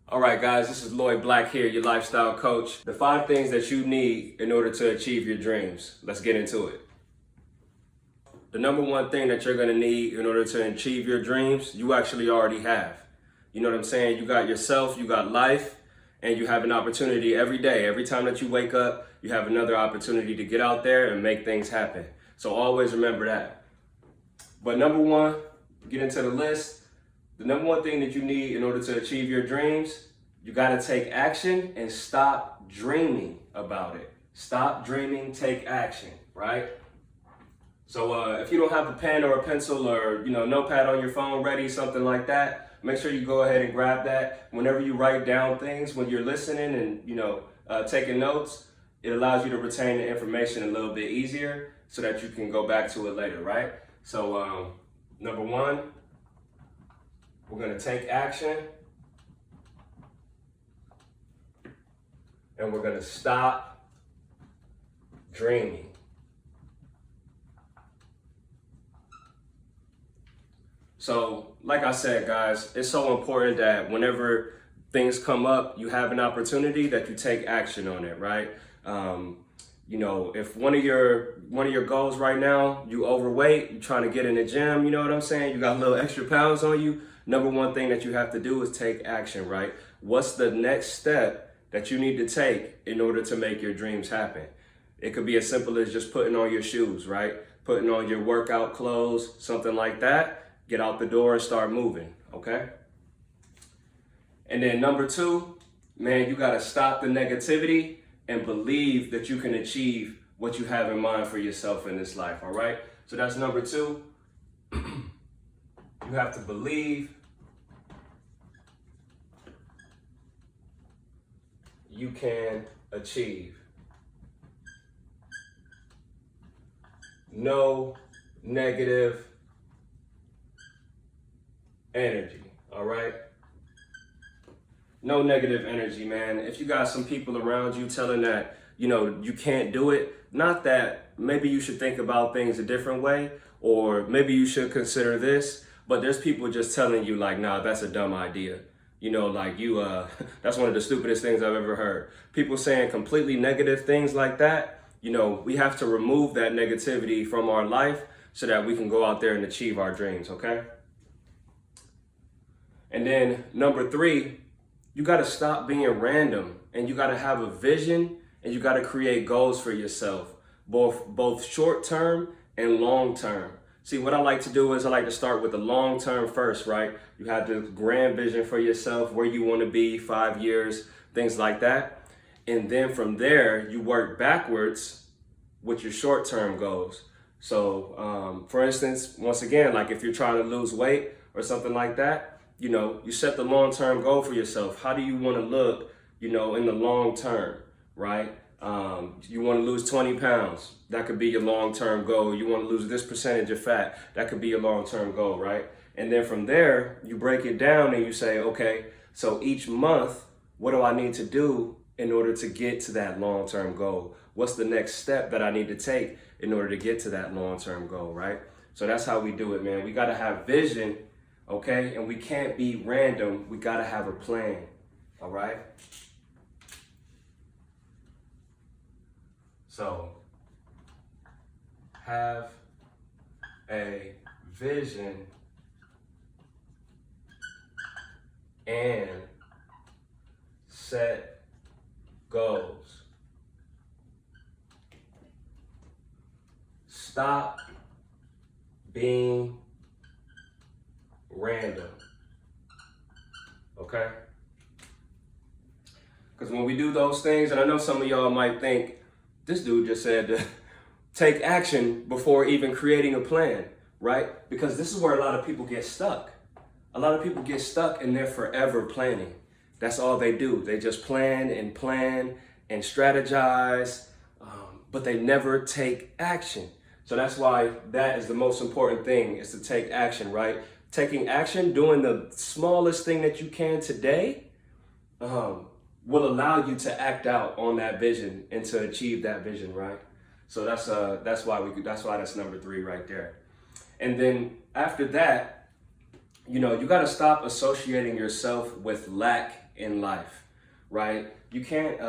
All right, guys, this is Lloyd Black here, your lifestyle coach. The 5 things that you need in order to achieve your dreams. Let's get into it. The number one thing that you're gonna need in order to achieve your dreams, you actually already have. You know what I'm saying? You got yourself, you got life, and you have an opportunity every day. Every time that you wake up, you have another opportunity to get out there and make things happen. So always remember that. But number one, get into the list. The number one thing that you need in order to achieve your dreams, you gotta take action and stop dreaming about it. Stop dreaming, take action, right? So if you don't have a pen or a pencil or notepad on your phone ready, something like that, make sure you go ahead and grab that. Whenever you write down things, when you're listening and taking notes, it allows you to retain the information a little bit easier so that you can go back to it later, right? So number one, we're gonna take action and we're gonna stop dreaming. So, like I said, guys, it's so important that whenever things come up, you have an opportunity that you take action on it, right? If one of your goals right now, you overweight, you're trying to get in the gym, you know what I'm saying? You got a little extra pounds on you. Number one thing that you have to do is take action, right? What's the next step that you need to take in order to make your dreams happen? It could be as simple as just putting on your shoes, right? Putting on your workout clothes, something like that. Get out the door and start moving, okay? And then number two, man, you gotta stop the negativity and believe that you can achieve what you have in mind for yourself in this life, all right? So that's number two. You have to believe you can achieve. No negative energy, all right? No negative energy, man. If you got some people around you telling that, you can't do it, not that maybe you should think about things a different way, or maybe you should consider this, but there's people just telling you like, nah, that's a dumb idea. That's one of the stupidest things I've ever heard. People saying completely negative things like that, we have to remove that negativity from our life so that we can go out there and achieve our dreams, okay? And then number three, you gotta stop being random and you gotta have a vision and you gotta create goals for yourself, both short term and long term. See, what I like to do is I like to start with the long term first, right? You have the grand vision for yourself, where you wanna be 5 years, things like that. And then from there, you work backwards with your short term goals. So for instance, once again, like if you're trying to lose weight or something like that, you set the long-term goal for yourself. How do you want to look, in the long term, right? You want to lose 20 pounds. That could be your long-term goal. You want to lose this percentage of fat. That could be your long-term goal, right? And then from there, you break it down and you say, okay, so each month, what do I need to do in order to get to that long-term goal? What's the next step that I need to take in order to get to that long-term goal, right? So that's how we do it, man. We got to have vision. Okay, and we can't be random. We gotta have a plan, all right? So, have a vision and set goals. Stop being random, okay? Because when we do those things, and I know some of y'all might think, this dude just said to take action before even creating a plan, right? Because this is where a lot of people get stuck. A lot of people get stuck and they're forever planning. That's all they do. They just plan and strategize, but they never take action. So that's why that is the most important thing, is to take action, right? Taking action, doing the smallest thing that you can today, will allow you to act out on that vision and to achieve that vision, right? So that's why that's number 3 right there. And then after that, you got to stop associating yourself with lack in life, right? You can't,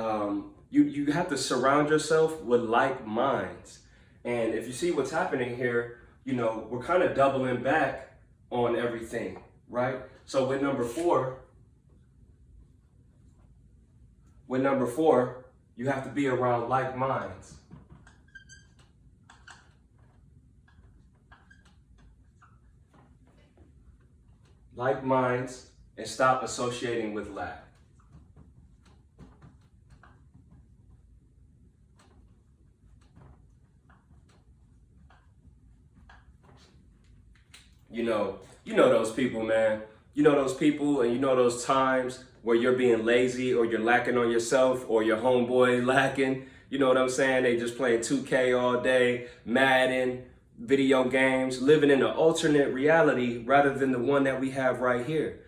you have to surround yourself with like minds. And if you see what's happening here, we're kind of doubling back on everything, right? So with number four, you have to be around like minds. Like minds, and stop associating with lack. You know those people, man. You know those people, and you know those times where you're being lazy or you're lacking on yourself or your homeboy lacking. You know what I'm saying? They just playing 2K all day, Madden, video games, living in an alternate reality rather than the one that we have right here.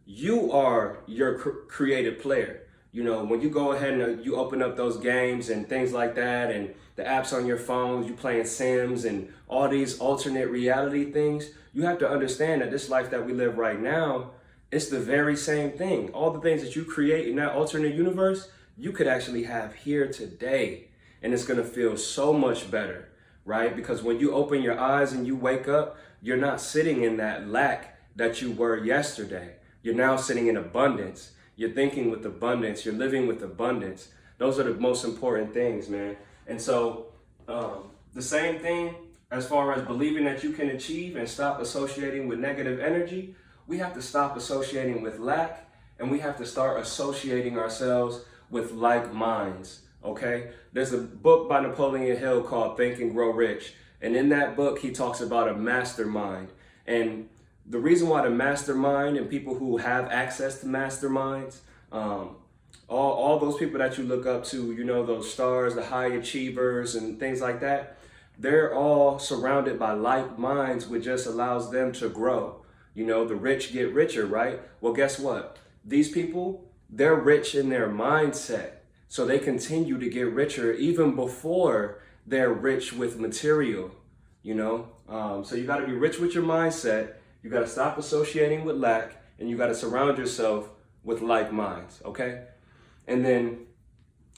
You are your creative player. When you go ahead and you open up those games and things like that, and the apps on your phones, you playing Sims and all these alternate reality things, you have to understand that this life that we live right now, it's the very same thing. All the things that you create in that alternate universe, you could actually have here today. And it's gonna feel so much better, right? Because when you open your eyes and you wake up, you're not sitting in that lack that you were yesterday. You're now sitting in abundance. You're thinking with abundance. You're living with abundance. Those are the most important things, man. And so the same thing as far as believing that you can achieve and stop associating with negative energy, we have to stop associating with lack, and we have to start associating ourselves with like minds, okay? There's a book by Napoleon Hill called Think and Grow Rich. And in that book, he talks about a mastermind. And the reason why the mastermind and people who have access to masterminds, all those people that you look up to, those stars, the high achievers and things like that, they're all surrounded by like minds, which just allows them to grow. The rich get richer, right? Well, guess what? These people, they're rich in their mindset. So they continue to get richer even before they're rich with material, So you got to be rich with your mindset. You got to stop associating with lack, and you got to surround yourself with like minds, okay? And then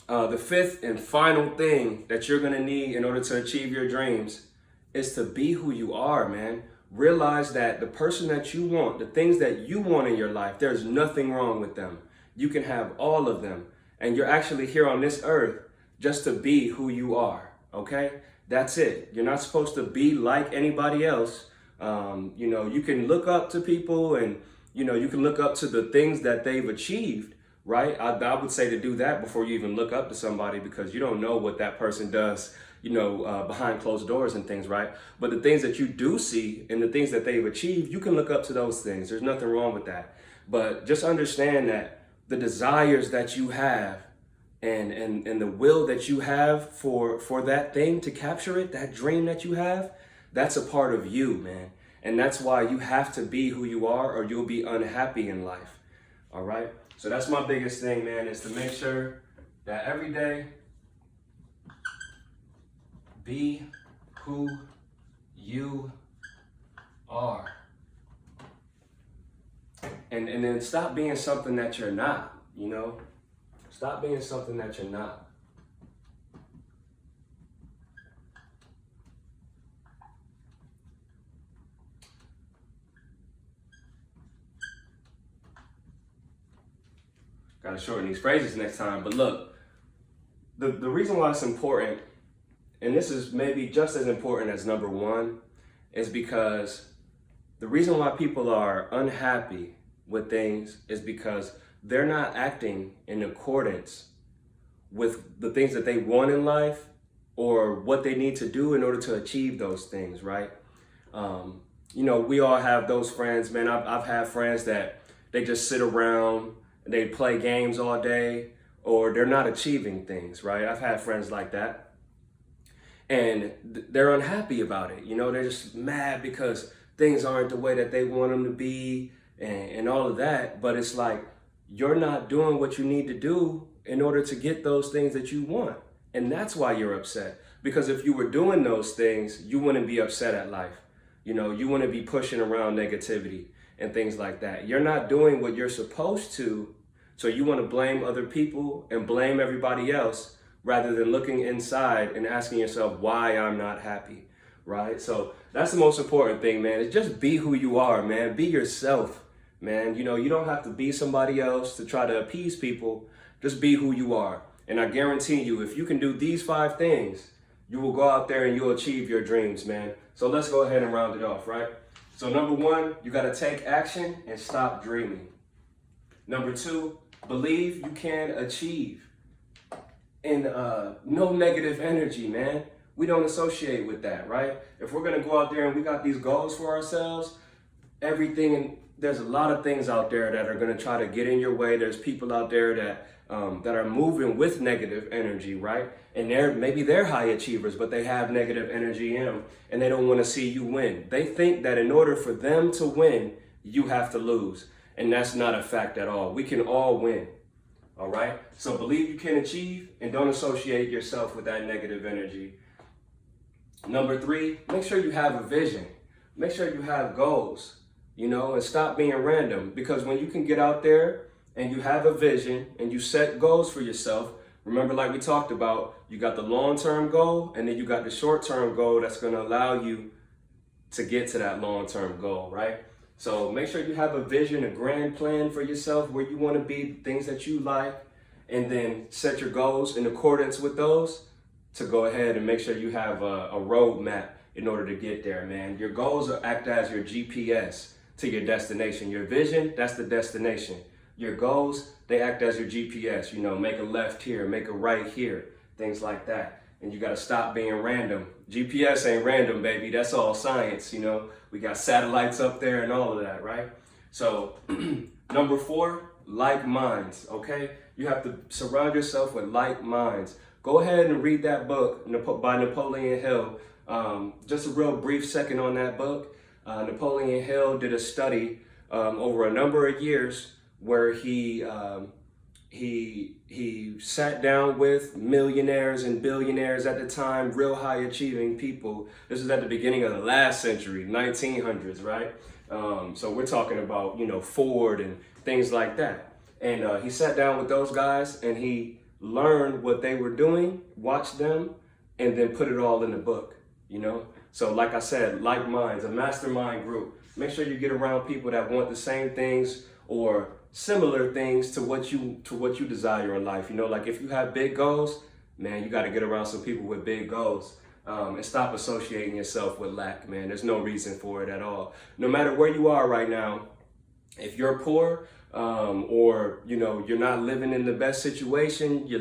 the fifth and final thing that you're going to need in order to achieve your dreams is to be who you are, man. Realize that the person that you want, the things that you want in your life, there's nothing wrong with them. You can have all of them. And you're actually here on this earth just to be who you are, okay? That's it. You're not supposed to be like anybody else. You can look up to people, and, you can look up to the things that they've achieved, right? I would say to do that before you even look up to somebody, because you don't know what that person does, behind closed doors and things, right? But the things that you do see and the things that they've achieved, you can look up to those things. There's nothing wrong with that. But just understand that the desires that you have and the will that you have for that thing to capture it, that dream that you have, that's a part of you, man. And that's why you have to be who you are, or you'll be unhappy in life. All right? So that's my biggest thing, man, is to make sure that every day, be who you are. And then stop being something that you're not, Stop being something that you're not. Gotta shorten these phrases next time. But look, the reason why it's important, and this is maybe just as important as number one, is because the reason why people are unhappy with things is because they're not acting in accordance with the things that they want in life or what they need to do in order to achieve those things, right? We all have those friends, man. I've had friends that they just sit around, they play games all day, or they're not achieving things, right? I've had friends like that. And they're unhappy about it. They're just mad because things aren't the way that they want them to be and all of that. But it's like, you're not doing what you need to do in order to get those things that you want. And that's why you're upset. Because if you were doing those things, you wouldn't be upset at life. You wouldn't be pushing around negativity and things like that. You're not doing what you're supposed to So you want to blame other people and blame everybody else rather than looking inside and asking yourself why I'm not happy, right? So that's the most important thing, man, is just be who you are, man. Be yourself, man. You know, you don't have to be somebody else to try to appease people. Just be who you are. And I guarantee you, if you can do these 5 things, you will go out there and you'll achieve your dreams, man. So let's go ahead and round it off, right? So number 1, you got to take action and stop dreaming. Number 2, believe you can achieve. And no negative energy, man. We don't associate with that, right? If we're gonna go out there and we got these goals for ourselves, there's a lot of things out there that are gonna try to get in your way. There's people out there that are moving with negative energy, right? And maybe they're high achievers, but they have negative energy in them, and they don't want to see you win. They think that in order for them to win, you have to lose, and that's not a fact at all. We can all win. All right, so believe you can achieve and don't associate yourself with that negative energy. Number 3, make sure you have a vision. Make sure you have goals, you know, and stop being random. Because when you can get out there and you have a vision and you set goals for yourself, remember, like we talked about, you got the long-term goal and then you got the short-term goal that's going to allow you to get to that long-term goal, right? So make sure you have a vision, a grand plan for yourself, where you want to be, things that you like, and then set your goals in accordance with those to go ahead and make sure you have a roadmap in order to get there, man. Your goals act as your GPS to your destination. Your vision, that's the destination. Your goals, they act as your GPS, you know, make a left here, make a right here, things like that. And you got to stop being random. GPS ain't random, baby. That's all science, you know. We got satellites up there and all of that, right? So number 4, like minds, okay? You have to surround yourself with like minds. Go ahead and read that book by Napoleon Hill. Just a real brief second on that book. Napoleon Hill did a study over a number of years where he sat down with millionaires and billionaires at the time, real high achieving people. This is at the beginning of the last century, 1900s, right? So we're talking about, you know, Ford and things like that. And he sat down with those guys and he learned what they were doing, watched them, and then put it all in the book, you know? So like I said, like minds, a mastermind group. Make sure you get around people that want the same things or similar things to what you desire in life. You know, like if you have big goals, man, you got to get around some people with big goals and stop associating yourself with lack, man. There's no reason for it at all. No matter where you are right now, if you're poor or, you know, you're not living in the best situation, you're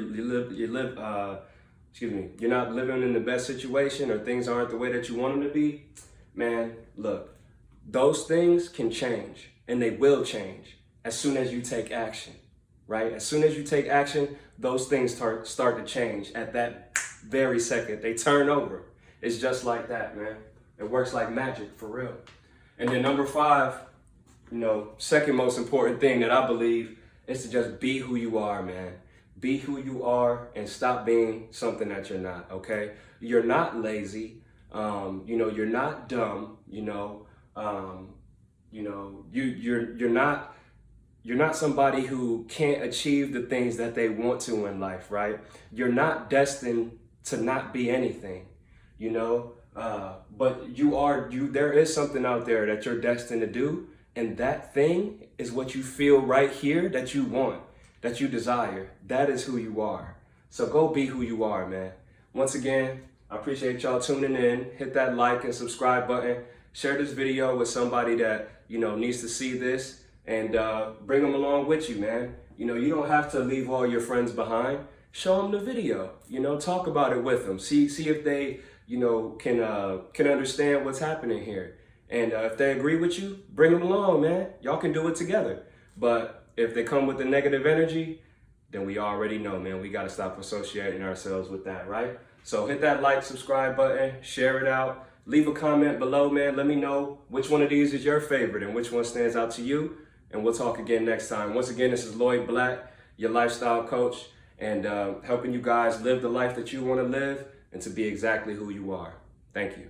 not living in the best situation, or things aren't the way that you want them to be, man, look, those things can change, and they will change as soon as you take action, right? As soon as you take action, those things start to change at that very second. They turn over. It's just like that, man. It works like magic, for real. And then number 5, you know, second most important thing that I believe is to just be who you are, man. Be who you are and stop being something that you're not, okay? You're not lazy. You know, you're not dumb, you know. You're not somebody who can't achieve the things that they want to in life, right? You're not destined to not be anything, you know. But there is something out there that you're destined to do, and that thing is what you feel right here that you want, that you desire. That is who you are. So go be who you are, man. Once again, I appreciate y'all tuning in. Hit that like and subscribe button. Share this video with somebody that, you know, needs to see this, and bring them along with you, man. You know, you don't have to leave all your friends behind. Show them the video, you know, talk about it with them. See if they, you know, can understand what's happening here. And if they agree with you, bring them along, man. Y'all can do it together. But if they come with the negative energy, then we already know, man, we got to stop associating ourselves with that, right? So hit that like, subscribe button, share it out, leave a comment below, man. Let me know which one of these is your favorite and which one stands out to you. And we'll talk again next time. Once again, this is Lloyd Black, your lifestyle coach, and helping you guys live the life that you want to live and to be exactly who you are. Thank you.